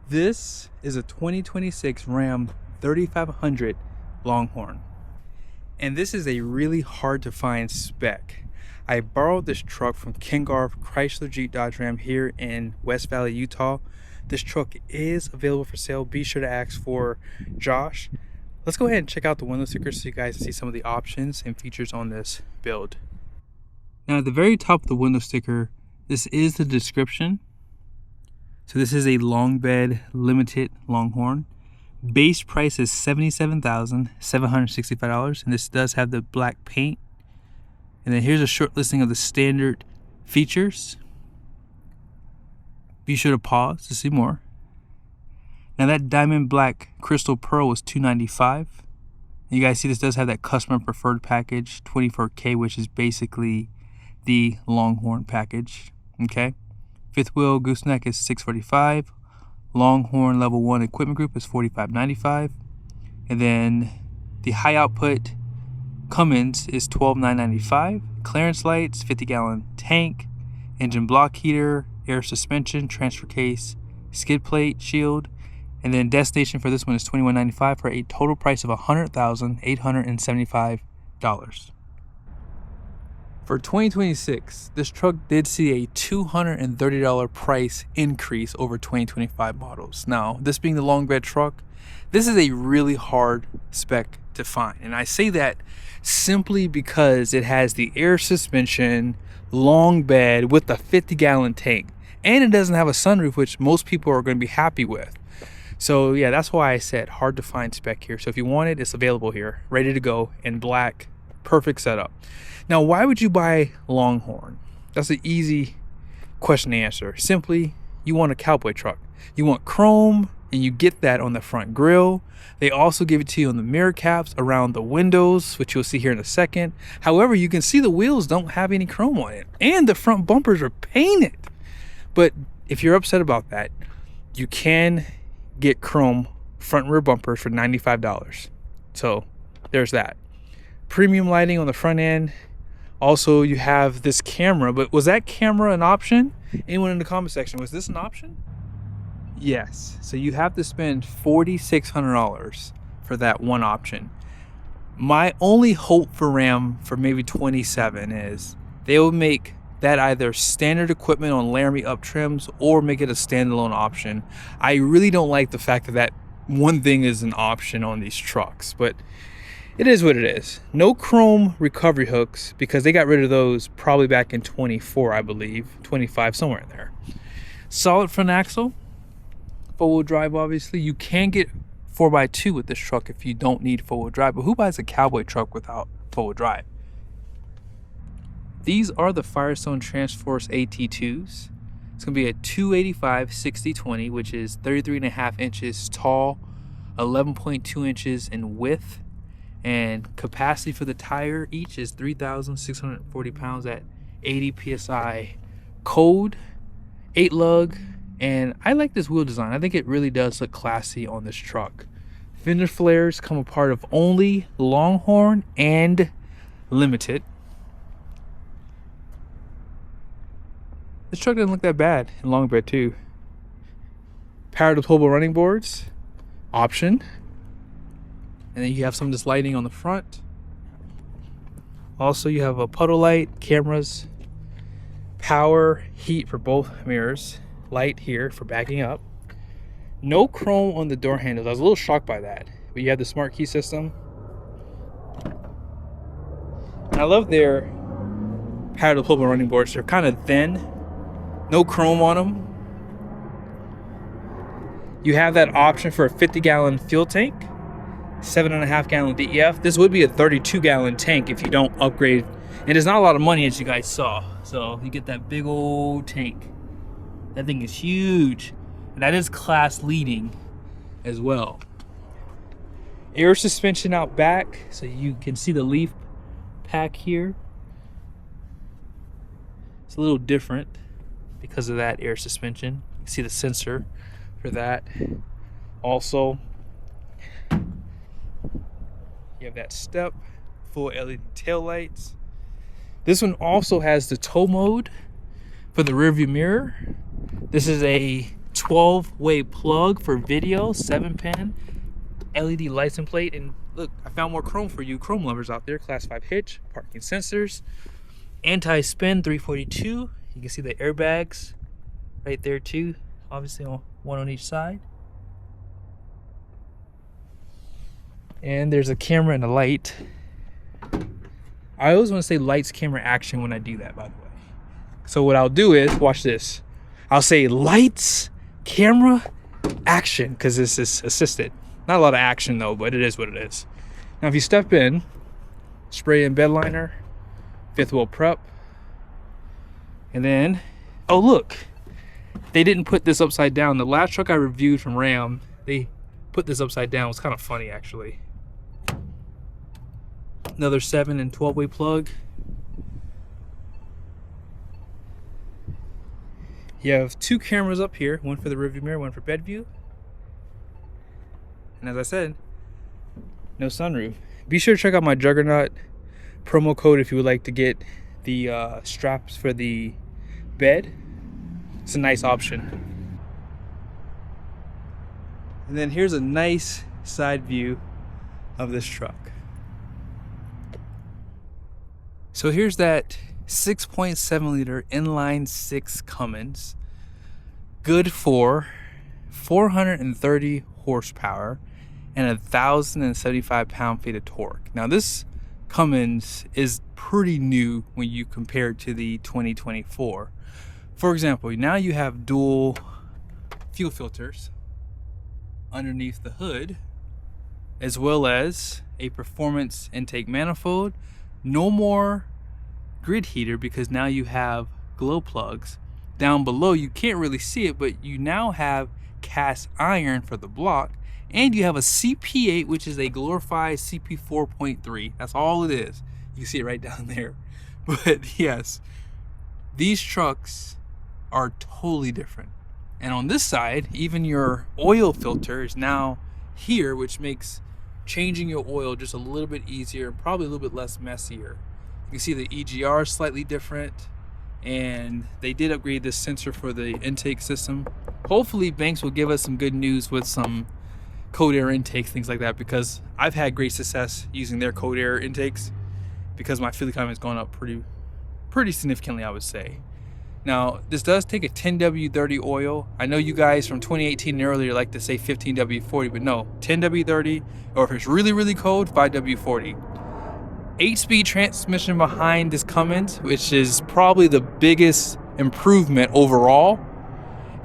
This is a 2026 Ram 3500 Longhorn. And this is a really hard to find spec. I borrowed this truck from Garff Chrysler Jeep Dodge Ram here in West Valley, Utah. This truck is available for sale. Be sure to ask for Josh. Let's go ahead and check out the window stickers so you guys can see some of the options and features on this build. Now at the very top of the window sticker, this is the description. So this is a long bed limited Longhorn. Base price is $77,765, and this does have the black paint. And then here's a short listing of the standard features. Be sure to pause to see more. Now that diamond black crystal pearl was $295. You guys see this does have that customer preferred package, 24K, which is basically the Longhorn package. Okay. Fifth wheel gooseneck is $645. Longhorn level 1 equipment group is $45.95. And then the high output Cummins is $12,995. Clearance lights, 50-gallon tank, engine block heater, air suspension, transfer case, skid plate, shield. And then destination for this one is $21.95 for a total price of $100,875. For 2026, this truck did see a $230 price increase over 2025 models. Now, this being the long bed truck, this is a really hard spec to find. And I say that simply because it has the air suspension, long bed with a 50-gallon tank. And it doesn't have a sunroof, which most people are going to be happy with. So yeah, that's why I said hard to find spec here. So if you want it, it's available here, ready to go in black, perfect setup. Now, why would you buy Longhorn? That's an easy question to answer. Simply, you want a cowboy truck. You want chrome, and you get that on the front grille. They also give it to you on the mirror caps, around the windows, which you'll see here in a second. However, you can see the wheels don't have any chrome on it, and the front bumpers are painted. But if you're upset about that, you can get chrome front and rear bumpers for $95. So there's that. Premium lighting on the front end. Also, you have this camera, but was that camera an option? Anyone in the comment section, was this an option? Yes. So you have to spend $4,600 for that one option. My only hope for Ram for maybe 27 is they will make that either standard equipment on Laramie up trims or make it a standalone option. I really don't like the fact that that one thing is an option on these trucks, but it is what it is. No chrome recovery hooks because they got rid of those probably back in 24, I believe, 25, somewhere in there. Solid front axle, four-wheel drive. Obviously you can get 4x2 with this truck if you don't need four-wheel drive, but who buys a cowboy truck without four-wheel drive? These are the Firestone Transforce AT2s. It's going to be a 285/60/20, which is 33.5 inches tall, 11.2 inches in width, and capacity for the tire each is 3,640 pounds at 80 psi. Code 8 lug, and I like this wheel design. I think it really does look classy on this truck. Fender flares come a part of only Longhorn and Limited. This truck doesn't look that bad in long bed too. Power deployable running boards, option. And then you have some of this lighting on the front. Also, you have a puddle light, cameras, power, heat for both mirrors, light here for backing up. No chrome on the door handles. I was a little shocked by that. But you have the smart key system. And I love their power deployable running boards. They're kind of thin. No chrome on them. You have that option for a 50-gallon fuel tank, 7.5-gallon DEF. This would be a 32-gallon tank if you don't upgrade. And it's not a lot of money, as you guys saw. So you get that big old tank. That thing is huge. And that is class leading as well. Air suspension out back, so you can see the leaf pack here. It's a little different because of that air suspension. You can see the sensor for that. Also, you have that step, full LED tail lights. This one also has the tow mode for the rear view mirror. This is a 12-way plug for video, 7-pin, LED license plate, and look, I found more chrome for you chrome lovers out there. Class 5 hitch, parking sensors, anti-spin 342. You can see the airbags right there too, obviously one on each side. And there's a camera and a light. I always want to say lights, camera, action when I do that, by the way. So what I'll do is, watch this. I'll say lights, camera, action, because this is assisted. Not a lot of action though, but it is what it is. Now if you step in, spray in bed liner, fifth wheel prep, and then, oh look, they didn't put this upside down. The last truck I reviewed from Ram, they put this upside down. It was kind of funny actually. Another 7 and 12-way plug. You have 2 cameras up here, one for the rearview mirror, one for bed view. And as I said, no sunroof. Be sure to check out my Juggernaut promo code if you would like to get the straps for the bed. It's a nice option. And then here's a nice side view of this truck. So here's that 6.7 liter inline 6 Cummins, good for 430 horsepower and 1,075 pound-feet of torque. Now this Cummins is pretty new when you compare it to the 2024. For example, now you have dual fuel filters underneath the hood, as well as a performance intake manifold. No more grid heater because now you have glow plugs. Down below you can't really see it, but you now have cast iron for the block, and you have a CP8, which is a glorified CP 4.3. That's all it is. You can see it right down there. But yes, these trucks are totally different. And on this side, even your oil filter is now here, which makes changing your oil just a little bit easier, probably a little bit less messier. You can see the EGR is slightly different, and they did upgrade this sensor for the intake system. Hopefully Banks will give us some good news with some cold air intakes, things like that, because I've had great success using their cold air intakes because my fuel economy has gone up pretty significantly, I would say. Now, this does take a 10W30 oil. I know you guys from 2018 and earlier like to say 15W40, but no, 10W30, or if it's really, really cold, 5W40. 8-speed transmission behind this Cummins, which is probably the biggest improvement overall.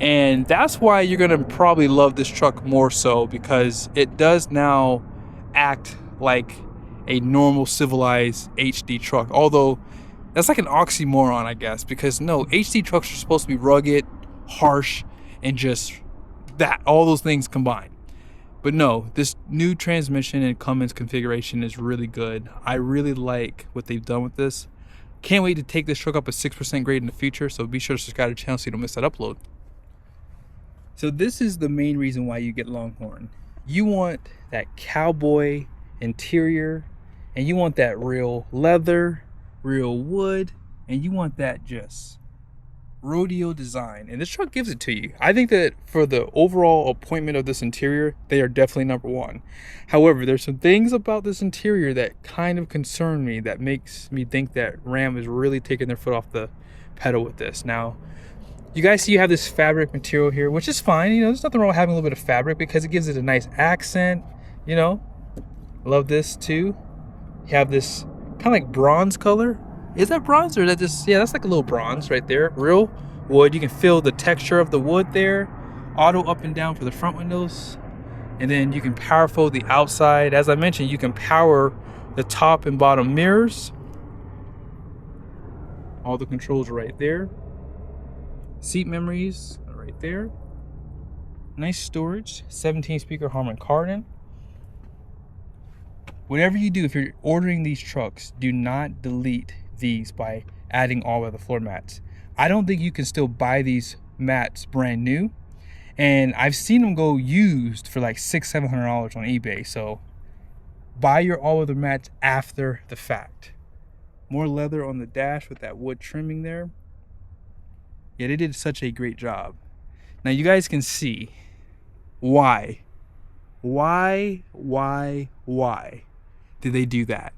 And that's why you're gonna probably love this truck more so, because it does now act like a normal civilized HD truck. Although that's like an oxymoron, I guess, because no, HD trucks are supposed to be rugged, harsh, and just that, all those things combined. But no, this new transmission and Cummins configuration is really good. I really like what they've done with this. Can't wait to take this truck up a 6% grade in the future, so be sure to subscribe to the channel so you don't miss that upload. So this is the main reason why you get Longhorn. You want that cowboy interior, and you want that real leather, real wood, and you want that just rodeo design, and this truck gives it to you. I think that for the overall appointment of this interior, they are definitely number one. However, there's some things about this interior that kind of concern me, that makes me think that Ram is really taking their foot off the pedal with this. Now, you guys see you have this fabric material here, which is fine. You know, there's nothing wrong with having a little bit of fabric because it gives it a nice accent, you know. Love this too. You have this kind of like bronze color. Is that bronze or is that just, yeah, that's like a little bronze right there. Real wood. You can feel the texture of the wood there. Auto up and down for the front windows. And then you can power fold the outside. As I mentioned, you can power the top and bottom mirrors. All the controls are right there. Seat memories are right there. Nice storage. 17 speaker Harman Kardon. Whatever you do, if you're ordering these trucks, do not delete these by adding all of the floor mats. I don't think you can still buy these mats brand new, and I've seen them go used for like $600-700 on eBay. So buy your all other mats after the fact. More leather on the dash with that wood trimming there. Yeah, they did such a great job. Now you guys can see why did they do that?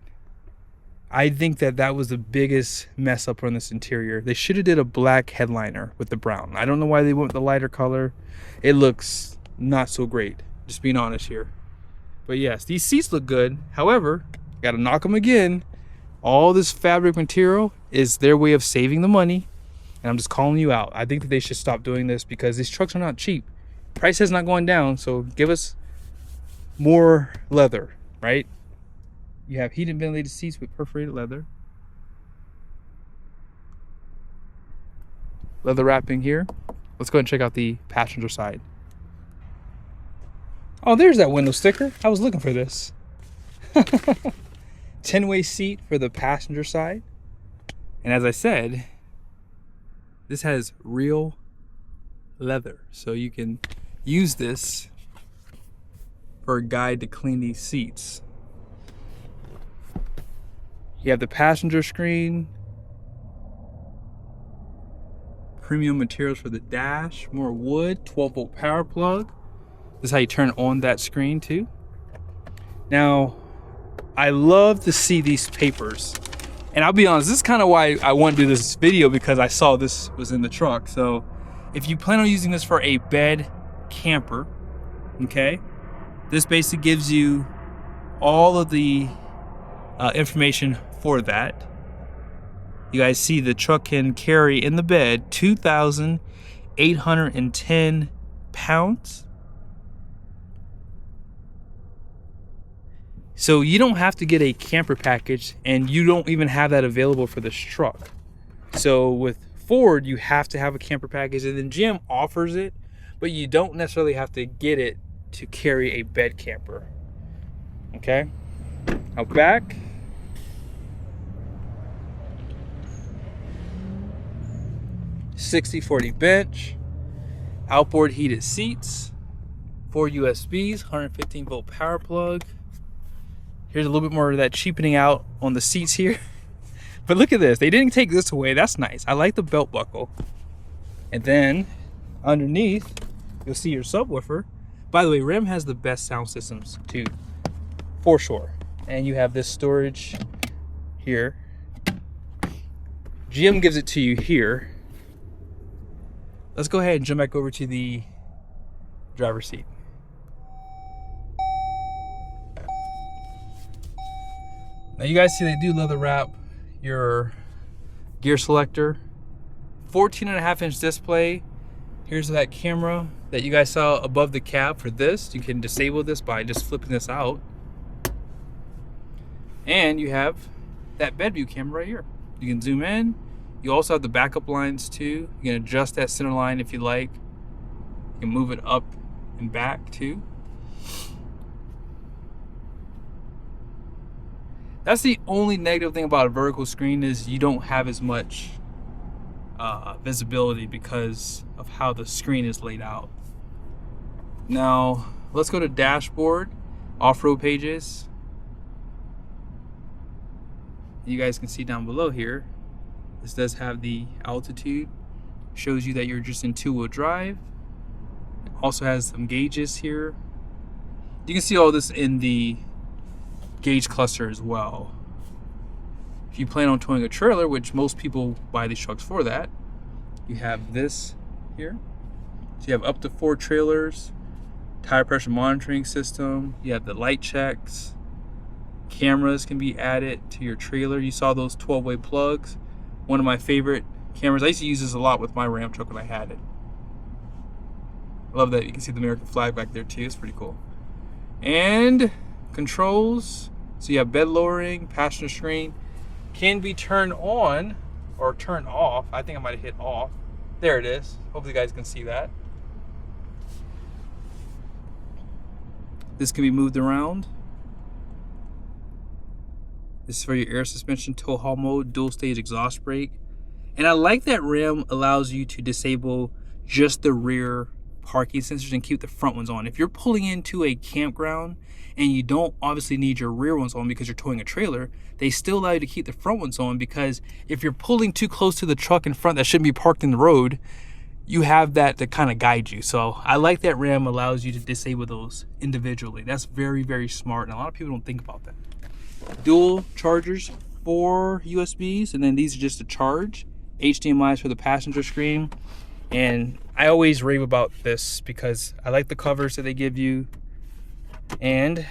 I think that was the biggest mess up on this interior. They should have did a black headliner with the brown. I don't know why they went with the lighter color. It looks not so great, just being honest here. But yes, these seats look good. However, gotta knock them again. All this fabric material is their way of saving the money. And I'm just calling you out. I think that they should stop doing this because these trucks are not cheap. Price has not gone down, so give us more leather, right? You have heated ventilated seats with perforated leather. Leather wrapping here. Let's go ahead and check out the passenger side. Oh, there's that window sticker. I was looking for this. 10-way seat for the passenger side. And as I said, this has real leather. So you can use this for a guide to clean these seats. You have the passenger screen, premium materials for the dash, more wood, 12-volt power plug. This is how you turn on that screen too. Now, I love to see these papers. And I'll be honest, this is kind of why I want to do this video, because I saw this was in the truck. So if you plan on using this for a bed camper, okay, this basically gives you all of the information for that. You guys see the truck can carry in the bed 2,810 pounds. So you don't have to get a camper package, and you don't even have that available for this truck. So with Ford, you have to have a camper package, and then GM offers it, but you don't necessarily have to get it to carry a bed camper. Okay? Out back, (60/40) bench, outboard heated seats, 4 USBs, 115-volt power plug. Here's a little bit more of that cheapening out on the seats here. But look at this. They didn't take this away. That's nice. I like the belt buckle. And then underneath, you'll see your subwoofer. By the way, Ram has the best sound systems too, for sure. And you have this storage here. GM gives it to you here. Let's go ahead and jump back over to the driver's seat. Now you guys see they do leather wrap your gear selector. 14.5-inch display. Here's that camera that you guys saw above the cab for this. You can disable this by just flipping this out. And you have that bed view camera right here. You can zoom in. You also have the backup lines too. You can adjust that center line if you like. You can move it up and back too. That's the only negative thing about a vertical screen, is you don't have as much visibility because of how the screen is laid out. Now, let's go to dashboard, off-road pages. You guys can see down below here, this does have the altitude. Shows you that you're just in 2-wheel drive. It also has some gauges here. You can see all this in the gauge cluster as well. If you plan on towing a trailer, which most people buy these trucks for that, you have this here. So you have up to 4 trailers, tire pressure monitoring system, you have the light checks, cameras can be added to your trailer. You saw those 12-way plugs. One of my favorite cameras. I used to use this a lot with my Ram truck when I had it. I love that you can see the American flag back there too. It's pretty cool. And controls. So you have bed lowering, passenger screen, can be turned on or turned off. I think I might have hit off. There it is. Hopefully you guys can see that. This can be moved around. This is for your air suspension, tow haul mode, dual stage exhaust brake. And I like that Ram allows you to disable just the rear parking sensors and keep the front ones on. If you're pulling into a campground and you don't obviously need your rear ones on because you're towing a trailer, they still allow you to keep the front ones on, because if you're pulling too close to the truck in front that shouldn't be parked in the road, you have that to kind of guide you. So I like that RAM allows you to disable those individually. That's very, very smart, and a lot of people don't think about that. Dual chargers, 4 USBs, and then these are just to charge. HDMI's for the passenger screen. And I always rave about this because I like the covers that they give you. And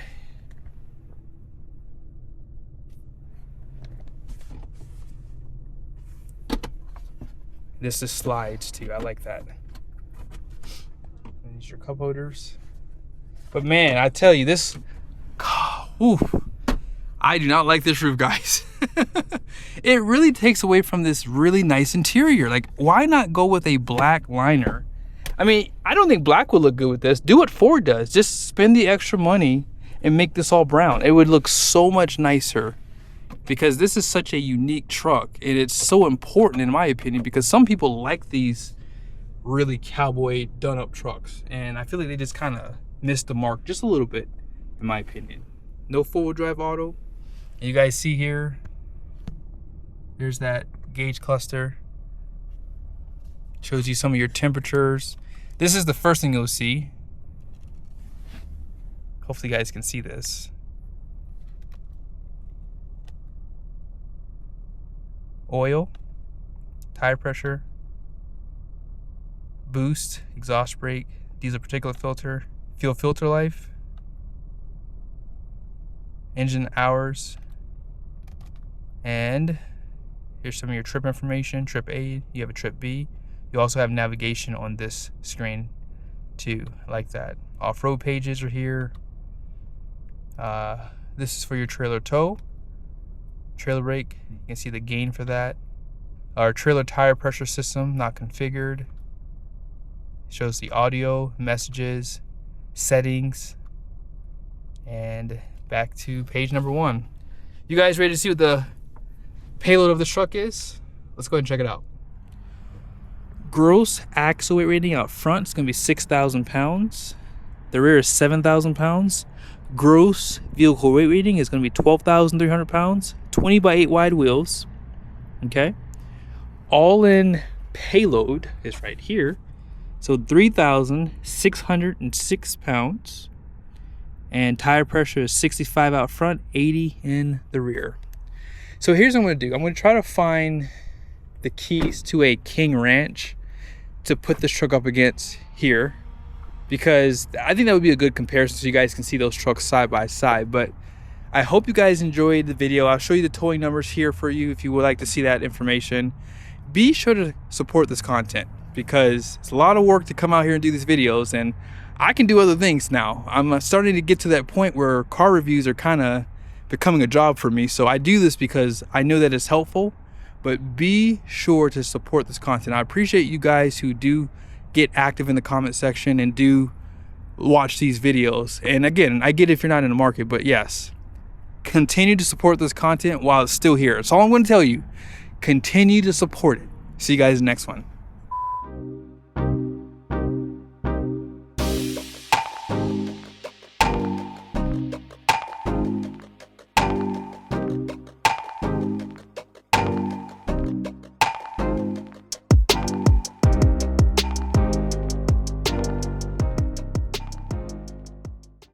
this is slides too. I like that. And these are your cup holders. But man, I tell you, this, oof, I do not like this roof, guys. It really takes away from this really nice interior. Like, why not go with a black liner? I mean, I don't think black would look good with this. Do what Ford does. Just spend the extra money and make this all brown. It would look so much nicer, because this is such a unique truck, and it's so important in my opinion, because some people like these really cowboy done up trucks, and I feel like they just kind of missed the mark just a little bit in my opinion. No 4-wheel drive auto. And you guys see here, there's that gauge cluster. Shows you some of your temperatures. This is the first thing you'll see. Hopefully you guys can see this. Oil, tire pressure, boost, exhaust brake, diesel particulate filter, fuel filter life, engine hours, and here's some of your trip information. Trip A, you have a trip B. You also have navigation on this screen too, like that. Off-road pages are here. This is for your trailer tow, trailer brake. You can see the gain for that. Our trailer tire pressure system not configured. Shows the audio, messages, settings, and back to page number 1. You guys ready to see what the payload of this truck is? Let's go ahead and check it out. Gross axle weight rating out front is going to be 6,000 pounds. The rear is 7,000 pounds. Gross vehicle weight rating is going to be 12,300 pounds. 20 by 8 wide wheels. Okay. All in payload is right here. So 3,606 pounds. And tire pressure is 65 out front, 80 in the rear. So here's what I'm going to do. I'm going to try to find the keys to a King Ranch to put this truck up against here, because I think that would be a good comparison so you guys can see those trucks side by side. But I hope you guys enjoyed the video. I'll show you the towing numbers here for you if you would like to see that information. Be sure to support this content, because it's a lot of work to come out here and do these videos, and I can do other things now. I'm starting to get to that point where car reviews are kind of becoming a job for me. So I do this because I know that it's helpful, but be sure to support this content. I appreciate you guys who do get active in the comment section and do watch these videos. And again, I get if you're not in the market, but yes, continue to support this content while it's still here. That's all I'm going to tell you. Continue to support it. See you guys in the next one.